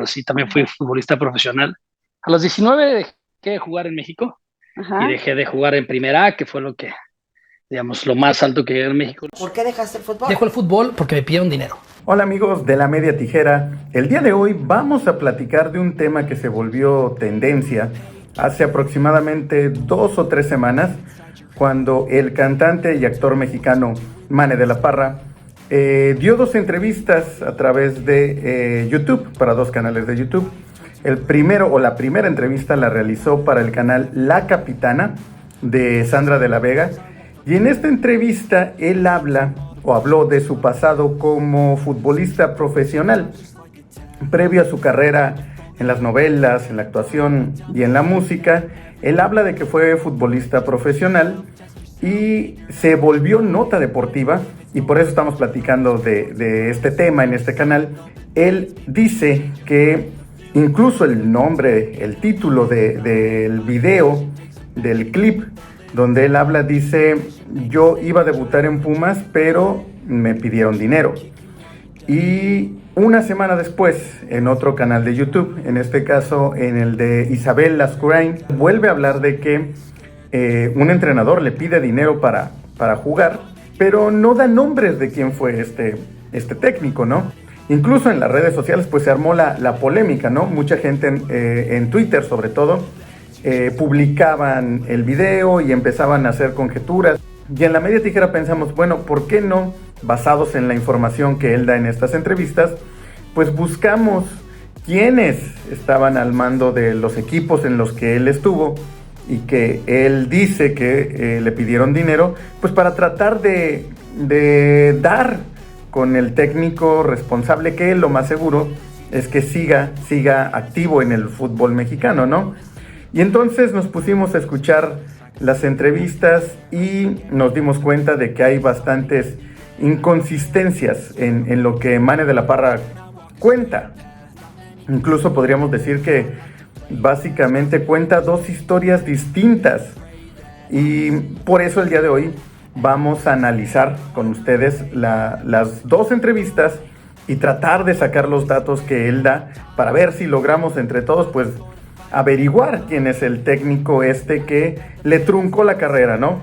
pero sí, también fui futbolista profesional. A los 19 dejé de jugar en México y Ajá. dejé de jugar en Primera A, que fue lo que, digamos, lo más alto que llegué en México. ¿Por qué dejaste el fútbol? Dejo el fútbol porque me pidieron dinero. Hola amigos de La Media Tijera, el día de hoy vamos a platicar de un tema que se volvió tendencia hace aproximadamente 2 o 3 semanas, cuando el cantante y actor mexicano Mane de la Parra dio 2 entrevistas a través de YouTube, para 2 canales de YouTube. El primero o la primera entrevista la realizó para el canal La Capitana de Sandra de la Vega, y en esta entrevista él habló de su pasado como futbolista profesional. Previo a su carrera en las novelas, en la actuación y en la música, él habla de que fue futbolista profesional y se volvió nota deportiva, y por eso estamos platicando de este tema en este canal. Él dice que incluso el nombre, el título del video, del clip donde él habla, dice: yo iba a debutar en Pumas, pero me pidieron dinero. Y una semana después, en otro canal de YouTube, en este caso en el de Isabel Lascurain, vuelve a hablar de que un entrenador le pide dinero para jugar, pero no da nombres de quién fue este técnico, ¿no? Incluso en las redes sociales pues se armó la polémica, ¿no? Mucha gente en Twitter sobre todo publicaban el video y empezaban a hacer conjeturas. Y en La Media Tijera pensamos, bueno, ¿por qué no, basados en la información que él da en estas entrevistas, pues buscamos quiénes estaban al mando de los equipos en los que él estuvo y que él dice que le pidieron dinero, pues para tratar de dar con el técnico responsable, que lo más seguro es que siga activo en el fútbol mexicano, ¿no? Y entonces nos pusimos a escuchar las entrevistas y nos dimos cuenta de que hay bastantes inconsistencias en lo que Mane de la Parra cuenta. Incluso podríamos decir que básicamente cuenta 2 historias distintas, y por eso el día de hoy vamos a analizar con ustedes las 2 entrevistas y tratar de sacar los datos que él da para ver si logramos entre todos pues averiguar quién es el técnico que le truncó la carrera, ¿no?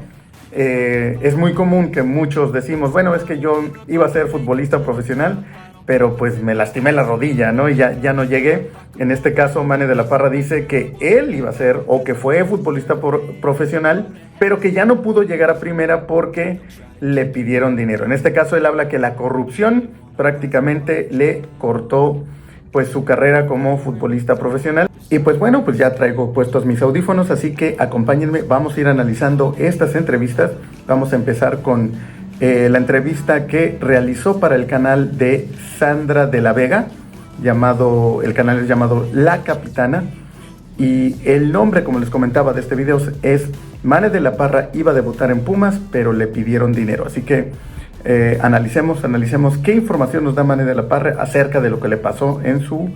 Es muy común que muchos decimos, bueno, es que yo iba a ser futbolista profesional, pero pues me lastimé la rodilla, ¿no? Y ya no llegué. En este caso, Mane de la Parra dice que él iba a ser, o que fue futbolista profesional, pero que ya no pudo llegar a primera porque le pidieron dinero. En este caso, él habla que la corrupción prácticamente le cortó pues su carrera como futbolista profesional. Y pues bueno, pues ya traigo puestos mis audífonos, así que acompáñenme, vamos a ir analizando estas entrevistas. Vamos a empezar con la entrevista que realizó para el canal de Sandra de la Vega, el canal es llamado La Capitana, y el nombre, como les comentaba, de este video es Mane de la Parra iba a debutar en Pumas, pero le pidieron dinero. Así que analicemos qué información nos da Mane de la Parra acerca de lo que le pasó en su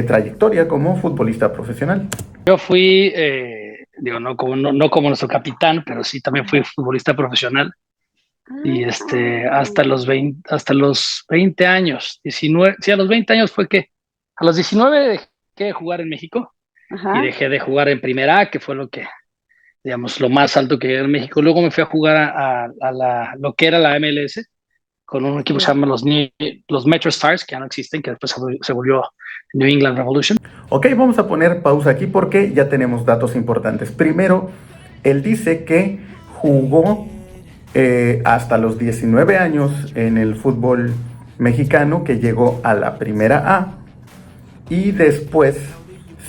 trayectoria como futbolista profesional. Yo fui, no como nuestro capitán, pero sí también fui futbolista profesional. Y hasta los 20 años, 19, sí, a los 20 años fue que a los 19 dejé de jugar en México. Ajá. Y dejé de jugar en Primera A, que fue lo que, digamos, lo más alto que llegué en México. Luego me fui a jugar lo que era la MLS con un equipo que se llama los Metro Stars, que ya no existen, que después se volvió New England Revolution. Ok, vamos a poner pausa aquí porque ya tenemos datos importantes. Primero, él dice que jugó hasta los 19 años en el fútbol mexicano, que llegó a la Primera A y después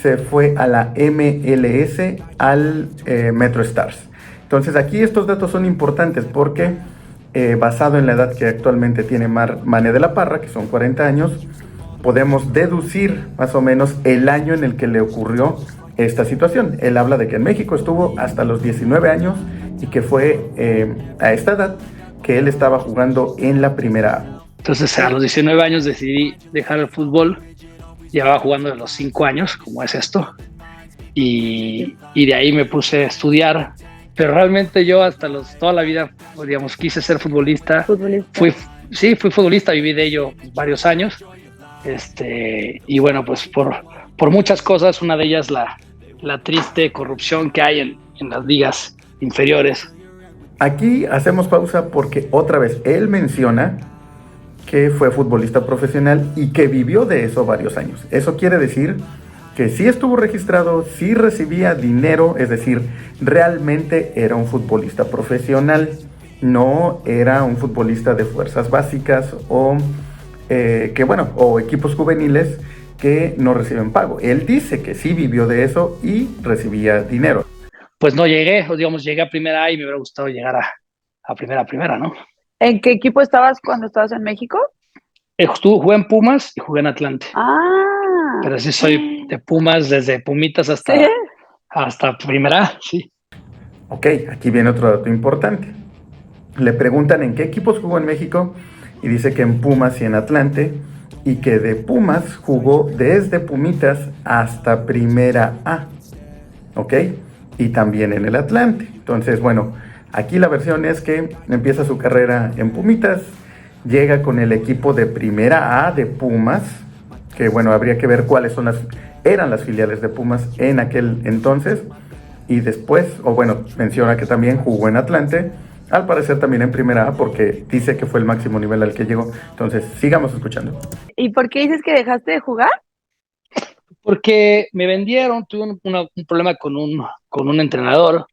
se fue a la MLS, al Metro Stars. Entonces aquí estos datos son importantes porque basado en la edad que actualmente tiene Mane de la Parra, que son 40 años, podemos deducir más o menos el año en el que le ocurrió esta situación. Él habla de que en México estuvo hasta los 19 años y que fue a esta edad que él estaba jugando en la Primera A. Entonces a los 19 años decidí dejar el fútbol. Llevaba jugando de los 5 años, como es esto, y de ahí me puse a estudiar, pero realmente yo toda la vida, digamos, quise ser futbolista. Fui futbolista, viví de ello varios años, Y bueno, pues por muchas cosas, una de ellas la triste corrupción que hay en las ligas inferiores. Aquí hacemos pausa porque otra vez él menciona que fue futbolista profesional y que vivió de eso varios años. Eso quiere decir que sí estuvo registrado, sí recibía dinero, es decir, realmente era un futbolista profesional, no era un futbolista de fuerzas básicas o o equipos juveniles que no reciben pago. Él dice que sí vivió de eso y recibía dinero. Pues no llegué, o digamos, llegué a primera A y me hubiera gustado llegar a primera, ¿no? ¿En qué equipo estabas cuando estabas en México? Jugué en Pumas y jugué en Atlante. Ah. Pero sí soy de Pumas, desde Pumitas ¿Sí? hasta primera A, sí. Ok, aquí viene otro dato importante. Le preguntan en qué equipos jugó en México y dice que en Pumas y en Atlante, y que de Pumas jugó desde Pumitas hasta primera A, ¿ok? Y también en el Atlante. Entonces, bueno, aquí la versión es que empieza su carrera en Pumitas, llega con el equipo de primera A de Pumas, que bueno, habría que ver cuáles eran las filiales de Pumas en aquel entonces, y después, menciona que también jugó en Atlante, al parecer también en primera A, porque dice que fue el máximo nivel al que llegó. Entonces, sigamos escuchando. ¿Y por qué dices que dejaste de jugar? Porque me vendieron, tuve un problema con un entrenador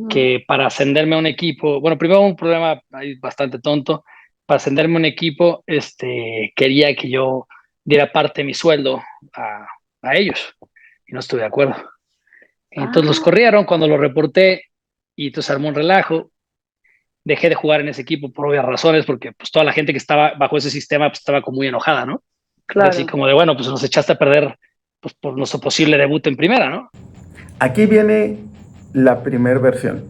que para ascenderme a un equipo, bueno, primero un problema ahí bastante tonto, para ascenderme a un equipo, quería que yo diera parte de mi sueldo a ellos y no estuve de acuerdo. Entonces los corrieron cuando lo reporté y entonces armó un relajo. Dejé de jugar en ese equipo por obvias razones, porque pues toda la gente que estaba bajo ese sistema pues estaba como muy enojada, ¿no? Claro. Así como de, bueno, pues nos echaste a perder pues, por nuestro posible debut en primera, ¿no? Aquí viene la primera versión.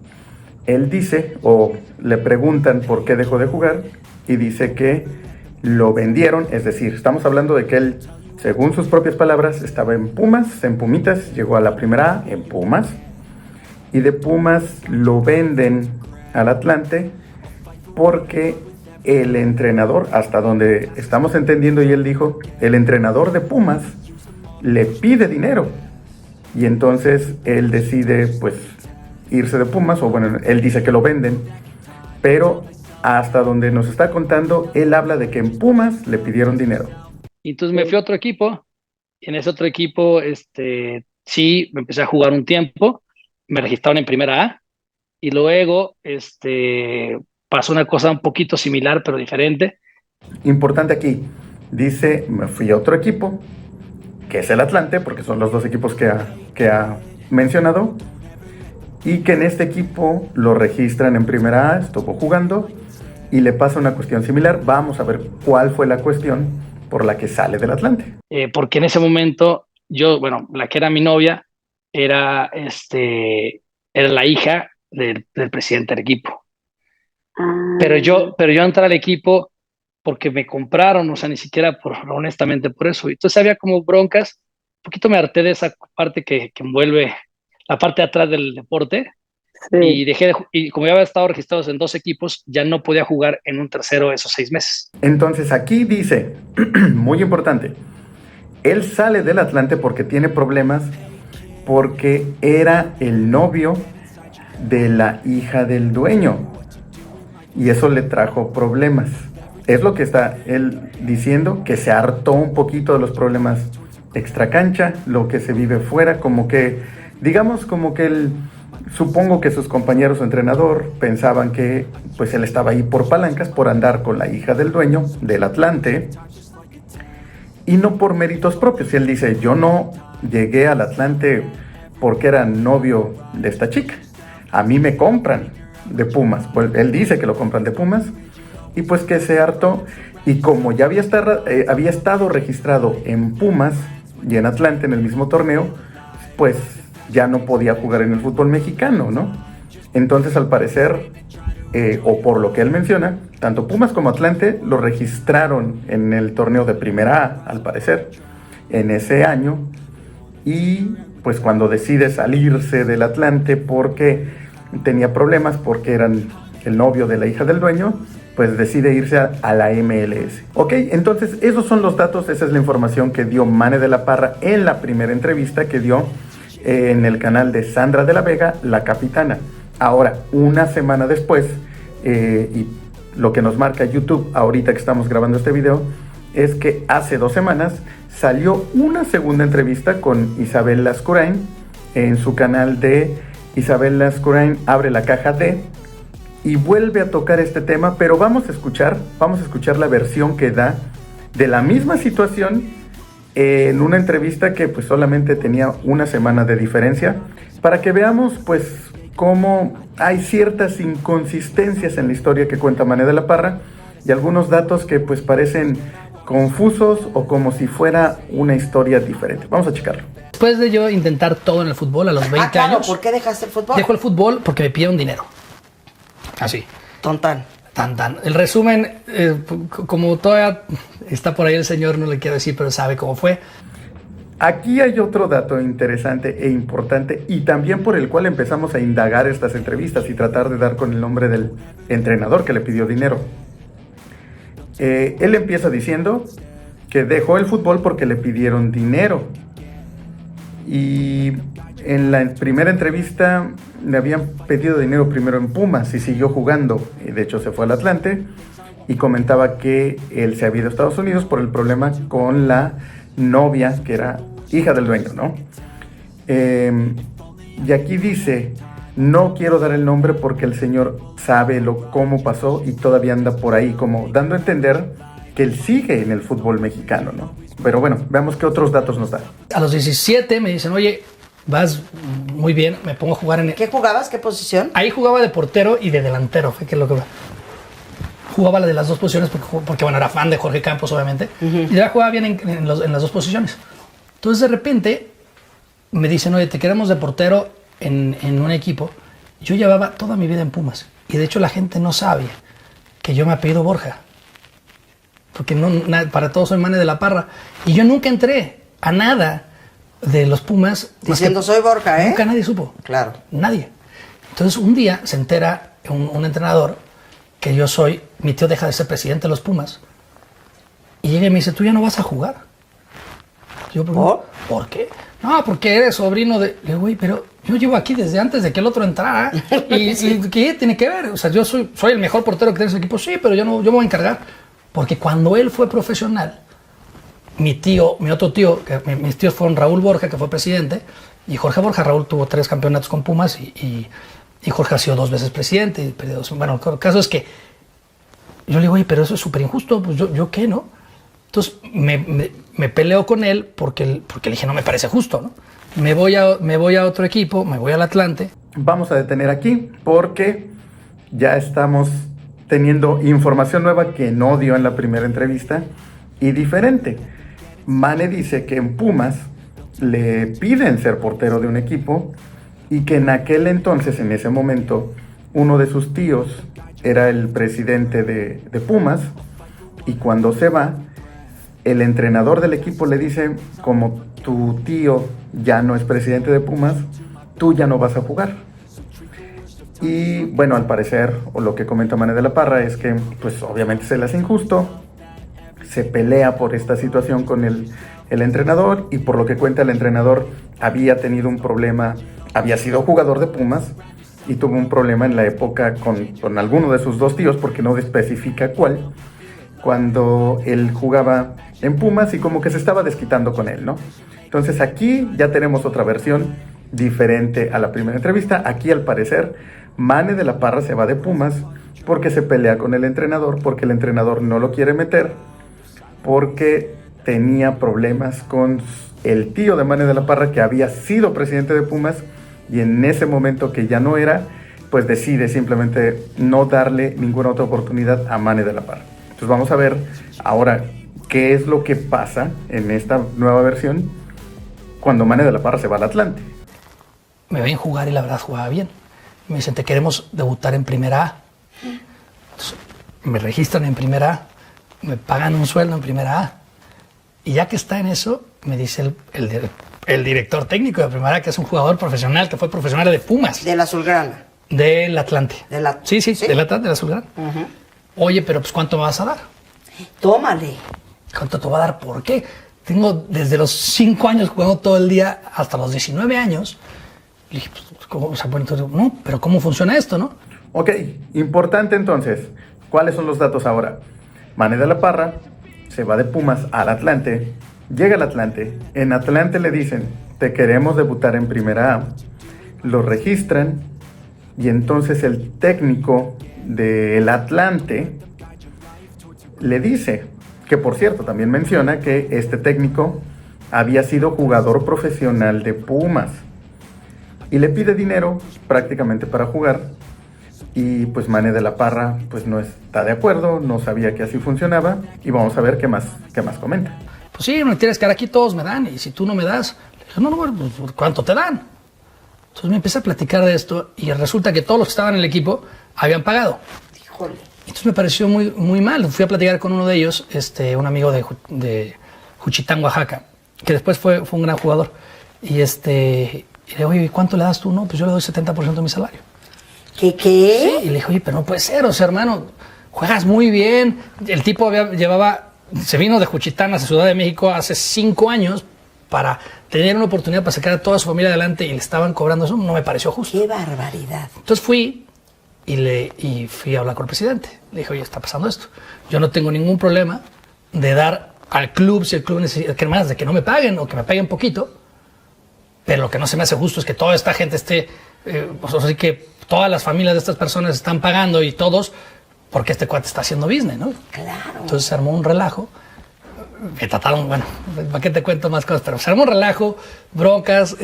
Él dice, o le preguntan por qué dejó de jugar, y dice que lo vendieron, es decir, estamos hablando de que él, según sus propias palabras, estaba en Pumas, en Pumitas, llegó a la primera A en Pumas, y de Pumas lo venden al Atlante porque el entrenador, hasta donde estamos entendiendo, y él dijo, el entrenador de Pumas le pide dinero, y entonces él decide pues irse de Pumas, o bueno, él dice que lo venden, pero hasta donde nos está contando, él habla de que en Pumas le pidieron dinero. Y entonces me fui a otro equipo, y en ese otro equipo, sí, me empecé a jugar un tiempo, me registraron en primera A, y luego, pasó una cosa un poquito similar, pero diferente. Importante aquí, dice, me fui a otro equipo, que es el Atlante, porque son los dos equipos que ha mencionado, y que en este equipo lo registran en primera A, estuvo jugando, y le pasa una cuestión similar. Vamos a ver cuál fue la cuestión por la que sale del Atlante. Porque en ese momento, la que era mi novia, era, era la hija del presidente del equipo. Pero yo entré al equipo porque me compraron, o sea, ni siquiera honestamente por eso. Entonces había como broncas, un poquito me harté de esa parte que envuelve la parte de atrás del deporte. Sí. Y como ya había estado registrados en 2 equipos, ya no podía jugar en un tercero esos 6 meses. Entonces aquí dice, muy importante, él sale del Atlante porque tiene problemas, porque era el novio de la hija del dueño, y eso le trajo problemas. Es lo que está él diciendo, que se hartó un poquito de los problemas extracancha, lo que se vive fuera, como que, digamos, como que él, supongo que sus compañeros de entrenador pensaban que pues él estaba ahí por palancas, por andar con la hija del dueño del Atlante, y no por méritos propios. Y él dice, yo no llegué al Atlante porque era novio de esta chica, a mí me compran de Pumas. Pues él dice que lo compran de Pumas, y pues que se hartó, y como ya había estado registrado en Pumas y en Atlante en el mismo torneo, pues ya no podía jugar en el fútbol mexicano, ¿no? Entonces, al parecer, o por lo que él menciona, tanto Pumas como Atlante lo registraron en el torneo de primera A, al parecer, en ese año, y pues cuando decide salirse del Atlante porque tenía problemas, porque eran el novio de la hija del dueño, pues decide irse a la MLS. Ok, entonces esos son los datos, esa es la información que dio Mane de la Parra en la primera entrevista que dio en el canal de Sandra de la Vega, la capitana. Ahora, una semana después, y lo que nos marca YouTube ahorita que estamos grabando este video, es que hace 2 semanas salió una segunda entrevista con Isabel Lascurain en su canal de Isabel Lascurain Abre la Caja D, y vuelve a tocar este tema, pero vamos a escuchar la versión que da de la misma situación en una entrevista que pues solamente tenía una semana de diferencia, para que veamos pues cómo hay ciertas inconsistencias en la historia que cuenta Mane de la Parra y algunos datos que pues parecen confusos o como si fuera una historia diferente. Vamos a checarlo. Después de yo intentar todo en el fútbol a los 20 años... ¿Por qué dejaste el fútbol? Dejo el fútbol porque me pidieron dinero. Así. Tontán. Tan. El resumen, como todavía está por ahí el señor, no le quiero decir, pero sabe cómo fue. Aquí hay otro dato interesante e importante y también por el cual empezamos a indagar estas entrevistas y tratar de dar con el nombre del entrenador que le pidió dinero. Él empieza diciendo que dejó el fútbol porque le pidieron dinero. Y en la primera entrevista le habían pedido dinero primero en Pumas y siguió jugando. De hecho se fue al Atlante y comentaba que él se había ido a Estados Unidos por el problema con la novia que era hija del dueño, ¿no? Y aquí dice, no quiero dar el nombre porque el señor sabe cómo pasó y todavía anda por ahí, como dando a entender que él sigue en el fútbol mexicano, ¿no? Pero bueno, veamos qué otros datos nos da. A los 17 me dicen, oye, vas muy bien, me pongo a jugar en... ¿Qué jugabas? ¿Qué posición? Ahí jugaba de portero y de delantero, fue que lo que... Jugaba la de las dos posiciones porque bueno, era fan de Jorge Campos, obviamente. Y ya jugaba bien en las dos posiciones. Entonces, de repente, me dicen, oye, te queremos de portero en un equipo. Yo llevaba toda mi vida en Pumas. Y de hecho, la gente no sabe que yo me apellido Borja. Porque para todos soy Mane de la Parra. Y yo nunca entré a nada de los Pumas. Diciendo, soy Borja, ¿eh? Nunca nadie supo. Claro. Nadie. Entonces, un día se entera un entrenador que yo soy, mi tío deja de ser presidente de los Pumas, y llega y me dice, tú ya no vas a jugar. Yo pregunto, ¿por qué? No, porque eres sobrino de... Le digo, güey, pero yo llevo aquí desde antes de que el otro entrara, y ¿qué tiene que ver? O sea, yo soy el mejor portero que tiene ese equipo, sí, pero yo me voy a encargar. Porque cuando él fue profesional, mi otro tío, mis tíos fueron Raúl Borja, que fue presidente, y Jorge Borja. Raúl tuvo 3 campeonatos con Pumas, y Jorge ha sido 2 veces presidente. Bueno, el caso es que yo le digo, oye, pero eso es súper injusto, pues yo qué, ¿no? Entonces me peleo con él porque le dije, no me parece justo, ¿no? Me voy a otro equipo, me voy al Atlante. Vamos a detener aquí porque ya estamos teniendo información nueva que no dio en la primera entrevista y diferente. Mane dice que en Pumas le piden ser portero de un equipo y que en aquel entonces, en ese momento, uno de sus tíos era el presidente de Pumas, y cuando se va, el entrenador del equipo le dice, como tu tío ya no es presidente de Pumas, tú ya no vas a jugar. Y bueno, al parecer, o lo que comenta Mane de la Parra, es que pues obviamente se le hace injusto, se pelea por esta situación con el entrenador, y por lo que cuenta el entrenador había tenido un problema, había sido jugador de Pumas y tuvo un problema en la época con alguno de sus 2 tíos, porque no especifica cuál, cuando él jugaba en Pumas y como que se estaba desquitando con él, ¿no? Entonces aquí ya tenemos otra versión diferente a la primera entrevista. Aquí al parecer Mane de la Parra se va de Pumas porque se pelea con el entrenador, porque el entrenador no lo quiere meter, porque tenía problemas con el tío de Mane de la Parra, que había sido presidente de Pumas, y en ese momento que ya no era, pues decide simplemente no darle ninguna otra oportunidad a Mane de la Parra. Entonces vamos a ver ahora qué es lo que pasa en esta nueva versión cuando Mane de la Parra se va al Atlante. Me ven jugar y la verdad jugaba bien. Me dicen, te queremos debutar en Primera A. Entonces, me registran en Primera A, me pagan un sueldo en Primera A. Y ya que está en eso, me dice el director técnico de Primera A, que es un jugador profesional, que fue profesional de Pumas. Del Azulgrana. Del Atlante. ¿Sí? Sí, del Atlante, del Azulgrana. Oye, pero pues ¿cuánto me vas a dar? Tómale. ¿Cuánto te voy a dar? ¿Por qué? Tengo desde los 5 años jugando todo el día hasta los 19 años. Le dije, pues, ¿cómo? O sea, bueno, entonces, no, pero ¿cómo funciona esto, no? Ok, importante entonces. ¿Cuáles son los datos ahora? Mane de la Parra se va de Pumas al Atlante, llega al Atlante, en Atlante le dicen, te queremos debutar en Primera A, lo registran y entonces el técnico del Atlante le dice, que por cierto también menciona que este técnico había sido jugador profesional de Pumas y le pide dinero prácticamente para jugar. Y pues Mane de la Parra pues no está de acuerdo, no sabía que así funcionaba y vamos a ver qué más comenta. Pues sí, me tienes que dar aquí, todos me dan, y si tú no me das, le dije, no, bueno, pues, ¿cuánto te dan? Entonces me empecé a platicar de esto y resulta que todos los que estaban en el equipo habían pagado. Híjole. Entonces me pareció muy, muy mal. Fui a platicar con uno de ellos, un amigo de Juchitán, Oaxaca, que después fue un gran jugador. Y le digo, oye, ¿cuánto le das tú? No, pues yo le doy 70% de mi salario. ¿Qué? Sí, y le dije, oye, pero no puede ser, o sea, hermano, juegas muy bien. El tipo se vino de Juchitán a Ciudad de México hace 5 años para tener una oportunidad para sacar a toda su familia adelante y le estaban cobrando eso, no me pareció justo. ¡Qué barbaridad! Entonces fui y fui a hablar con el presidente. Le dije, oye, está pasando esto. Yo no tengo ningún problema de dar al club, si el club necesita, que más de que no me paguen o que me paguen poquito, pero lo que no se me hace justo es que toda esta gente esté, así que todas las familias de estas personas están pagando y todos, porque este cuate está haciendo business, ¿no? Claro. Entonces se armó un relajo. Me trataron, bueno, ¿para qué te cuento más cosas? Pero se armó un relajo, broncas,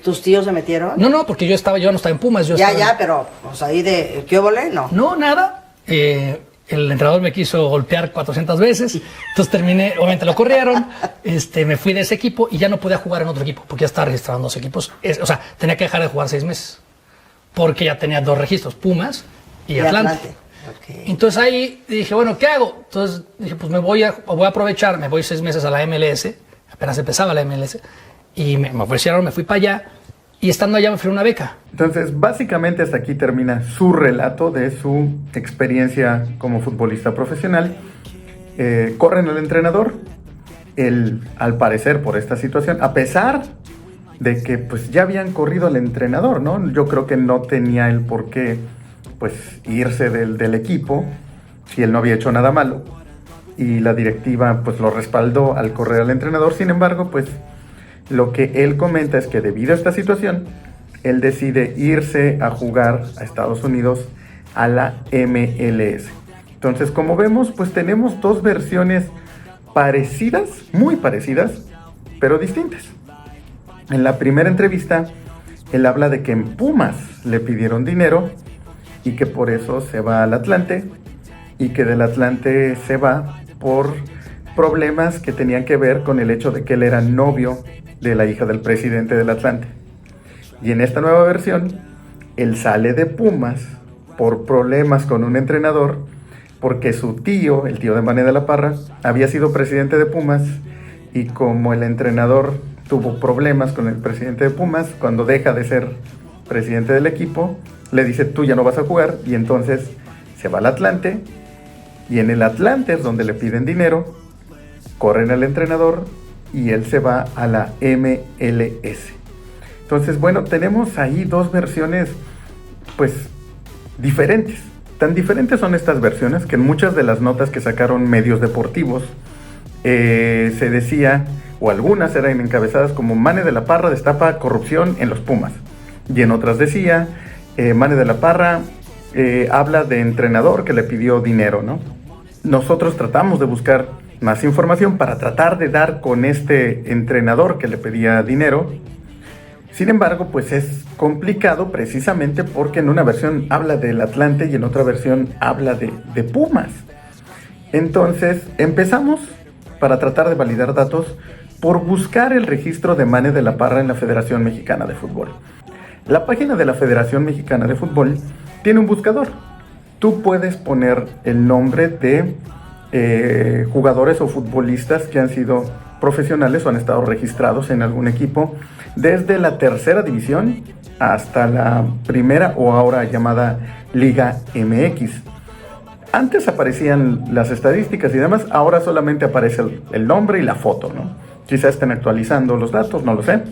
¿Tus tíos se metieron? No, porque yo no estaba en Pumas. Pero, pues ahí de, ¿qué volé? No. No, nada. El entrenador me quiso golpear 400 veces, entonces terminé, obviamente lo corrieron, me fui de ese equipo y ya no podía jugar en otro equipo, porque ya estaba registrado en 2 equipos. O sea, tenía que dejar de jugar 6 meses, porque ya tenía 2 registros, Pumas y Atlante. Okay. Entonces ahí dije, bueno, ¿qué hago? Entonces dije, pues voy a aprovechar, me voy 6 meses a la MLS, apenas empezaba la MLS, y me ofrecieron, me fui para allá, y estando allá me ofrecieron una beca. Entonces, básicamente hasta aquí termina su relato de su experiencia como futbolista profesional. Corren al entrenador, él, al parecer, por esta situación, a pesar de que pues ya habían corrido al entrenador, ¿no? Yo creo que no tenía el por qué pues irse del equipo si él no había hecho nada malo y la directiva pues lo respaldó al correr al entrenador. Sin embargo, pues lo que él comenta es que debido a esta situación él decide irse a jugar a Estados Unidos a la MLS. Entonces, como vemos, pues tenemos 2 versiones parecidas, muy parecidas, pero distintas. En la primera entrevista él habla de que en Pumas le pidieron dinero y que por eso se va al Atlante y que del Atlante se va por problemas que tenían que ver con el hecho de que él era novio de la hija del presidente del Atlante. Y en esta nueva versión, él sale de Pumas por problemas con un entrenador porque su tío, el tío de Mane de la Parra, había sido presidente de Pumas y como el entrenador tuvo problemas con el presidente de Pumas, cuando deja de ser presidente del equipo, le dice, tú ya no vas a jugar, y entonces se va al Atlante, y en el Atlante es donde le piden dinero, corren al entrenador, y él se va a la MLS. Entonces, bueno, tenemos ahí 2 versiones, pues, diferentes. Tan diferentes son estas versiones, que en muchas de las notas que sacaron medios deportivos, se decía, o algunas eran encabezadas como Mane de la Parra destapa corrupción en los Pumas, y en otras decía, Mane de la Parra habla de entrenador que le pidió dinero, ¿no? Nosotros tratamos de buscar más información para tratar de dar con este entrenador que le pedía dinero. Sin embargo, pues es complicado precisamente porque en una versión habla del Atlante y en otra versión habla de Pumas. Entonces empezamos para tratar de validar datos por buscar el registro de Mane de la Parra en la Federación Mexicana de Fútbol. La página de la Federación Mexicana de Fútbol tiene un buscador. Tú puedes poner el nombre de jugadores o futbolistas que han sido profesionales o han estado registrados en algún equipo desde la 3ª división hasta la primera o ahora llamada Liga MX. Antes aparecían las estadísticas y demás, ahora solamente aparece el nombre y la foto, ¿no? Quizás estén actualizando los datos, no lo sé.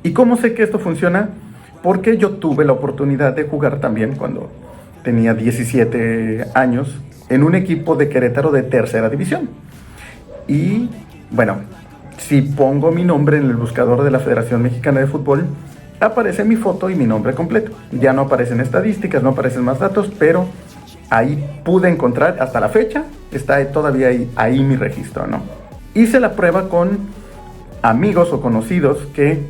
¿Y cómo sé que esto funciona? Porque yo tuve la oportunidad de jugar también cuando tenía 17 años en un equipo de Querétaro de tercera división. Y bueno, si pongo mi nombre en el buscador de la Federación Mexicana de Fútbol, aparece mi foto y mi nombre completo. Ya no aparecen estadísticas, no aparecen más datos, pero ahí pude encontrar, hasta la fecha, está todavía ahí mi registro, ¿no? Hice la prueba con amigos o conocidos que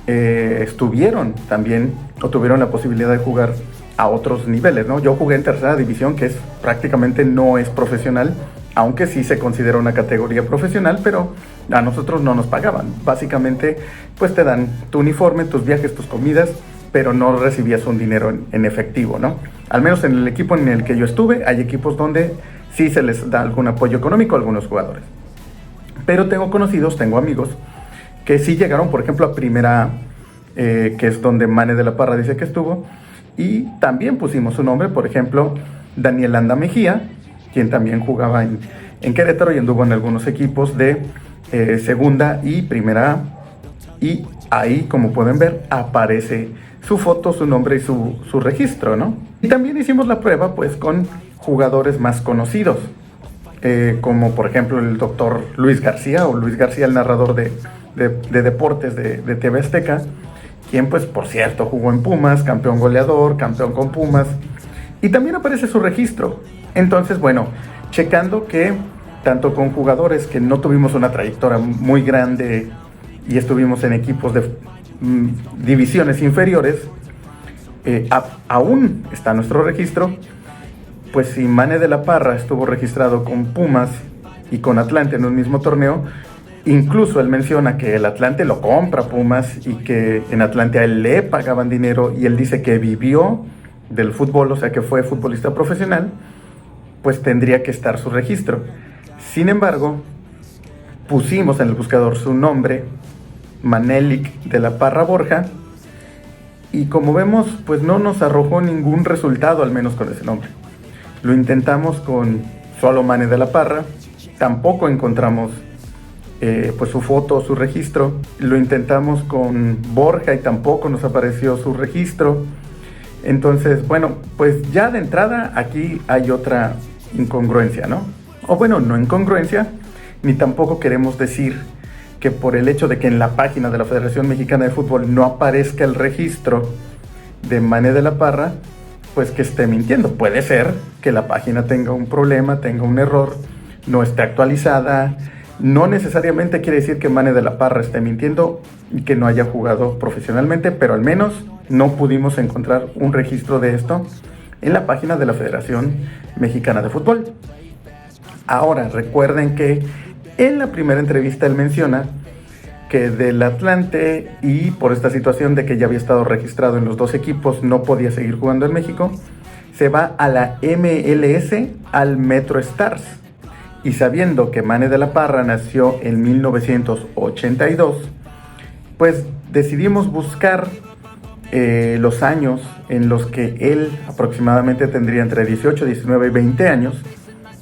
estuvieron también o tuvieron la posibilidad de jugar a otros niveles, ¿no? Yo jugué en tercera división, que prácticamente no es profesional, aunque sí se considera una categoría profesional, pero a nosotros no nos pagaban. Básicamente, pues te dan tu uniforme, tus viajes, tus comidas, pero no recibías un dinero en efectivo, ¿no? Al menos en el equipo en el que yo estuve, hay equipos donde sí se les da algún apoyo económico a algunos jugadores. Pero tengo conocidos, tengo amigos, que sí llegaron, por ejemplo, a primera A, que es donde Mane de la Parra dice que estuvo, y también pusimos su nombre, por ejemplo, Daniel Anda Mejía, quien también jugaba en Querétaro y anduvo en algunos equipos de segunda y primera A, y ahí, como pueden ver, aparece su foto, su nombre y su registro, ¿no? Y también hicimos la prueba, pues, con jugadores más conocidos, como por ejemplo el doctor Luis García, o Luis García, el narrador de deportes de TV Azteca, quien, pues, por cierto, jugó en Pumas, campeón goleador, campeón con Pumas, y también aparece su registro. Entonces, bueno, checando que tanto con jugadores que no tuvimos una trayectoria muy grande y estuvimos en equipos de divisiones inferiores, aún está nuestro registro. Pues si Mane de la Parra estuvo registrado con Pumas y con Atlante en un mismo torneo, incluso él menciona que el Atlante lo compra Pumas y que en Atlante a él le pagaban dinero, y él dice que vivió del fútbol, o sea que fue futbolista profesional, pues tendría que estar su registro. Sin embargo, pusimos en el buscador su nombre, Manelik de la Parra Borja, y como vemos, pues no nos arrojó ningún resultado, al menos con ese nombre. Lo intentamos con solo Mane de la Parra, tampoco encontramos pues su foto, su registro. Lo intentamos con Borja y tampoco nos apareció su registro. Entonces, bueno, pues ya de entrada aquí hay otra incongruencia, ¿no? O bueno, no incongruencia, ni tampoco queremos decir que por el hecho de que en la página de la Federación Mexicana de Fútbol no aparezca el registro de Mane de la Parra, pues que esté mintiendo. Puede ser que la página tenga un problema, tenga un error, no esté actualizada. No necesariamente quiere decir que Mane de la Parra esté mintiendo y que no haya jugado profesionalmente, pero al menos no pudimos encontrar un registro de esto en la página de la Federación Mexicana de Fútbol. Ahora, recuerden que en la primera entrevista él menciona que del Atlante, y por esta situación de que ya había estado registrado en los dos equipos, no podía seguir jugando en México, se va a la MLS, al Metro Stars. Y sabiendo que Mane de la Parra nació en 1982, pues decidimos buscar los años en los que él aproximadamente tendría entre 18, 19 y 20 años,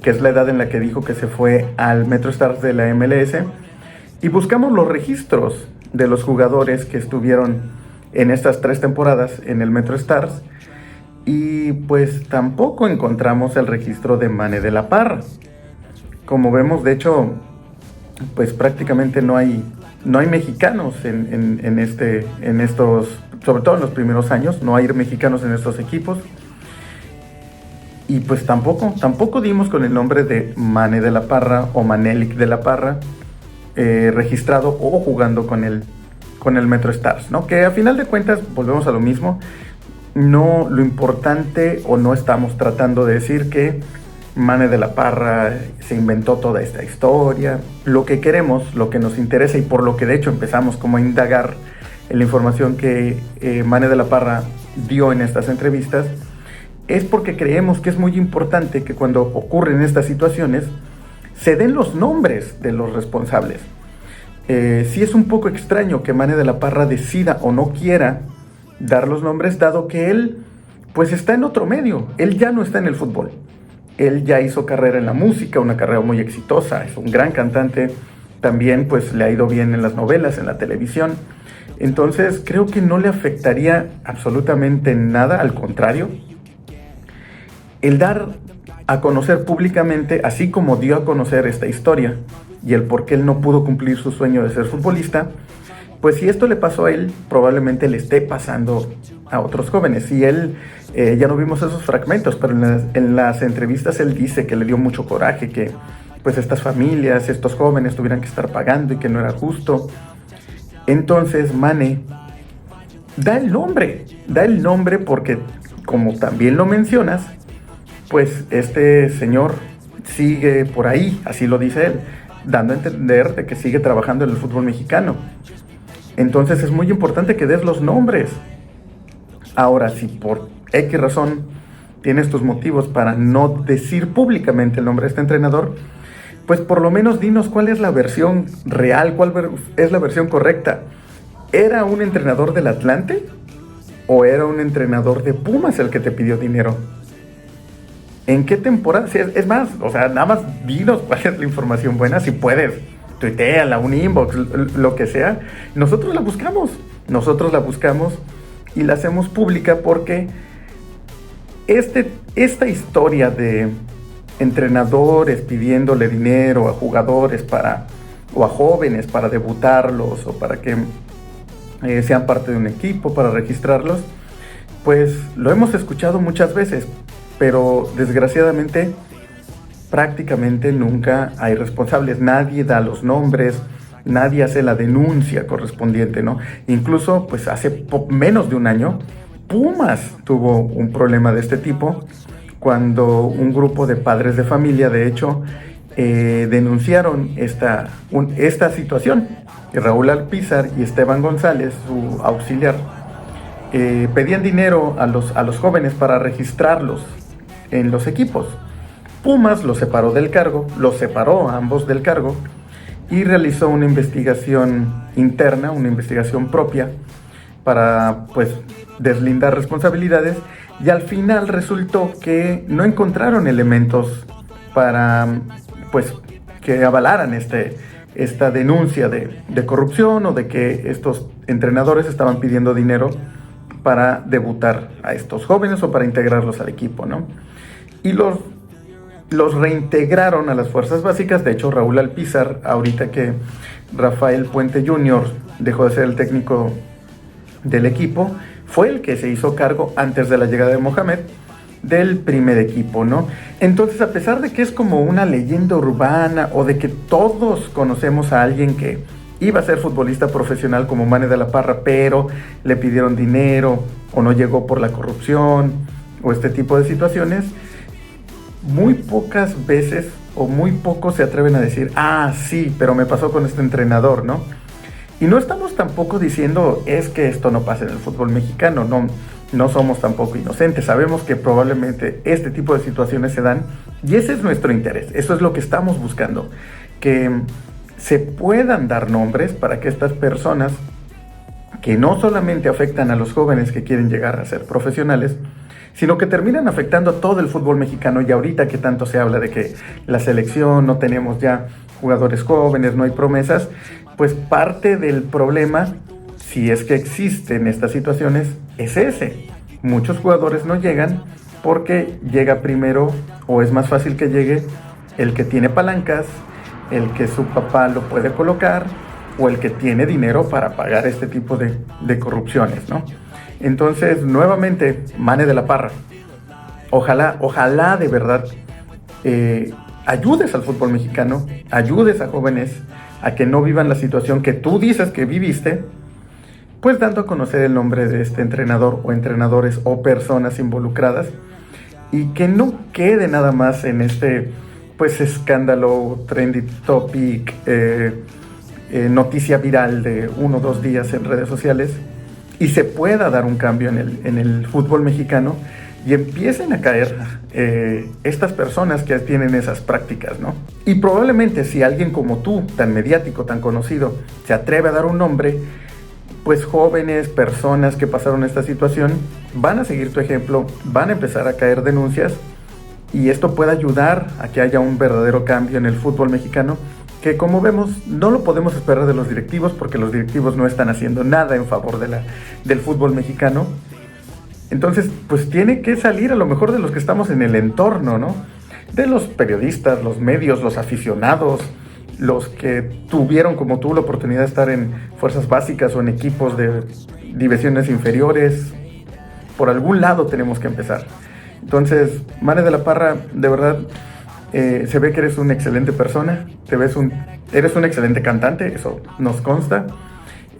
que es la edad en la que dijo que se fue al Metro Stars de la MLS, y buscamos los registros de los jugadores que estuvieron en estas 3 temporadas en el Metro Stars, y pues tampoco encontramos el registro de Mane de la Parra. Como vemos, de hecho, pues prácticamente no hay mexicanos en estos, sobre todo en los primeros años, no hay mexicanos en estos equipos. Y pues tampoco dimos con el nombre de Mane de la Parra o Manelik de la Parra registrado o jugando con el Metro Stars, ¿no? Que a final de cuentas volvemos a lo mismo. No, lo importante, o no estamos tratando de decir que Mane de la Parra se inventó toda esta historia. Lo que queremos, lo que nos interesa, y por lo que de hecho empezamos como a indagar en la información que Mane de la Parra dio en estas entrevistas, es porque creemos que es muy importante que cuando ocurren estas situaciones se den los nombres de los responsables. Sí es un poco extraño que Mane de la Parra decida o no quiera dar los nombres, dado que él pues está en otro medio, él ya no está en el fútbol. él ya hizo carrera en la música, una carrera muy exitosa, es un gran cantante, también pues le ha ido bien en las novelas, en la televisión. Entonces creo que no le afectaría absolutamente nada, al contrario. El dar a conocer públicamente, así como dio a conocer esta historia y el por qué él no pudo cumplir su sueño de ser futbolista, pues si esto le pasó a él, probablemente le esté pasando a otros jóvenes. Y él, ya no vimos esos fragmentos, pero en las entrevistas él dice que le dio mucho coraje, que pues estas familias, estos jóvenes tuvieran que estar pagando y que no era justo. Entonces Mane da el nombre porque, como también lo mencionas, pues este señor sigue por ahí, así lo dice él, dando a entender de que sigue trabajando en el fútbol mexicano. Entonces es muy importante que des los nombres. Ahora, si por X razón tienes tus motivos para no decir públicamente el nombre de este entrenador, pues por lo menos dinos cuál es la versión real, cuál es la versión correcta. ¿Era un entrenador del Atlante o era un entrenador de Pumas el que te pidió dinero? ¿En qué temporada? Sí, es más, o sea, nada más dinos cuál es la información buena, si puedes, tuitéala, un inbox, lo que sea. Nosotros la buscamos y la hacemos pública porque esta historia de entrenadores pidiéndole dinero a jugadores o a jóvenes para debutarlos o para que sean parte de un equipo, para registrarlos, pues lo hemos escuchado muchas veces, pero desgraciadamente prácticamente nunca hay responsables, nadie da los nombres, nadie hace la denuncia correspondiente, ¿no? Incluso pues hace menos de un año Pumas tuvo un problema de este tipo cuando un grupo de padres de familia, de hecho, denunciaron esta situación. Raúl Alpizar y Esteban González, su auxiliar, pedían dinero a los jóvenes para registrarlos en los equipos. Pumas los separó a ambos del cargo y realizó una investigación interna, una investigación propia para pues deslindar responsabilidades, y al final resultó que no encontraron elementos para pues que avalaran esta denuncia de corrupción o de que estos entrenadores estaban pidiendo dinero para debutar a estos jóvenes o para integrarlos al equipo, ¿no? Y los reintegraron a las fuerzas básicas. De hecho, Raúl Alpizar, ahorita que Rafael Puente Jr. dejó de ser el técnico del equipo, fue el que se hizo cargo antes de la llegada de Mohamed del primer equipo, ¿no? Entonces, a pesar de que es como una leyenda urbana o de que todos conocemos a alguien que iba a ser futbolista profesional como Mane de la Parra, pero le pidieron dinero o no llegó por la corrupción o este tipo de situaciones, muy pocas veces o muy pocos se atreven a decir, sí, pero me pasó con este entrenador, ¿no? Y no estamos tampoco diciendo es que esto no pasa en el fútbol mexicano, no somos tampoco inocentes, sabemos que probablemente este tipo de situaciones se dan y ese es nuestro interés, eso es lo que estamos buscando, que se puedan dar nombres para que estas personas que no solamente afectan a los jóvenes que quieren llegar a ser profesionales, sino que terminan afectando a todo el fútbol mexicano. Y ahorita que tanto se habla de que la selección, no tenemos ya jugadores jóvenes, no hay promesas, pues parte del problema, si es que existen estas situaciones, es ese. Muchos jugadores no llegan porque llega primero, o es más fácil que llegue, el que tiene palancas, el que su papá lo puede colocar, o el que tiene dinero para pagar este tipo de corrupciones, ¿no? Entonces, nuevamente, Mane de la Parra, ojalá de verdad ayudes al fútbol mexicano, ayudes a jóvenes a que no vivan la situación que tú dices que viviste, pues dando a conocer el nombre de este entrenador o entrenadores o personas involucradas, y que no quede nada más en este pues escándalo, trendy topic, noticia viral de 1 o 2 días en redes sociales, y se pueda dar un cambio en el fútbol mexicano y empiecen a caer estas personas que tienen esas prácticas, ¿no? Y probablemente si alguien como tú, tan mediático, tan conocido, se atreve a dar un nombre, pues jóvenes, personas que pasaron esta situación, van a seguir tu ejemplo, van a empezar a caer denuncias y esto puede ayudar a que haya un verdadero cambio en el fútbol mexicano, que como vemos no lo podemos esperar de los directivos, porque los directivos no están haciendo nada en favor del fútbol mexicano. Entonces, pues tiene que salir a lo mejor de los que estamos en el entorno, ¿no? De los periodistas, los medios, los aficionados, los que tuvieron como tú la oportunidad de estar en fuerzas básicas o en equipos de divisiones inferiores. Por algún lado tenemos que empezar. Entonces, Mane de la Parra, de verdad, se ve que eres una excelente persona, eres un excelente cantante, eso nos consta,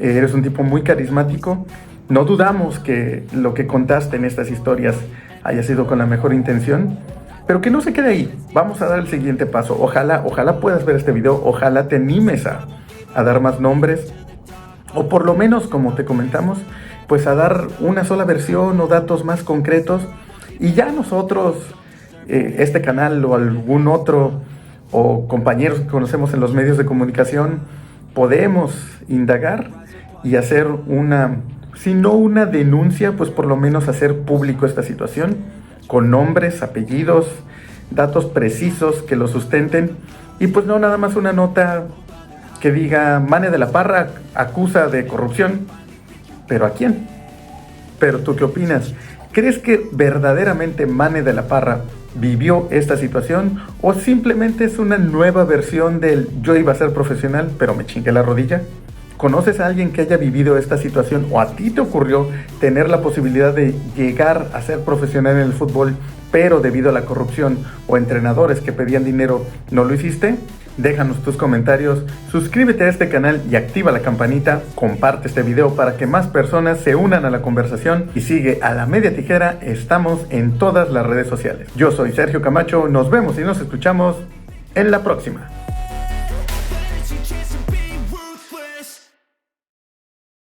eres un tipo muy carismático. No dudamos que lo que contaste en estas historias haya sido con la mejor intención, pero que no se quede ahí. Vamos a dar el siguiente paso. Ojalá puedas ver este video, ojalá te animes a dar más nombres, o por lo menos, como te comentamos, pues a dar una sola versión o datos más concretos, y ya nosotros, este canal o algún otro, o compañeros que conocemos en los medios de comunicación, podemos indagar y hacer si no una denuncia, pues por lo menos hacer público esta situación, con nombres, apellidos, datos precisos que lo sustenten, y pues no nada más una nota que diga Mane de la Parra acusa de corrupción. ¿Pero a quién? ¿Pero tú qué opinas? ¿Crees que verdaderamente Mane de la Parra vivió esta situación, o simplemente es una nueva versión del yo iba a ser profesional pero me chingué la rodilla? ¿Conoces a alguien que haya vivido esta situación, o a ti te ocurrió tener la posibilidad de llegar a ser profesional en el fútbol, pero debido a la corrupción o entrenadores que pedían dinero no lo hiciste? Déjanos tus comentarios, suscríbete a este canal y activa la campanita, comparte este video para que más personas se unan a la conversación, y sigue a La Media Tijera. Estamos en todas las redes sociales. Yo soy Sergio Camacho, nos vemos y nos escuchamos en la próxima.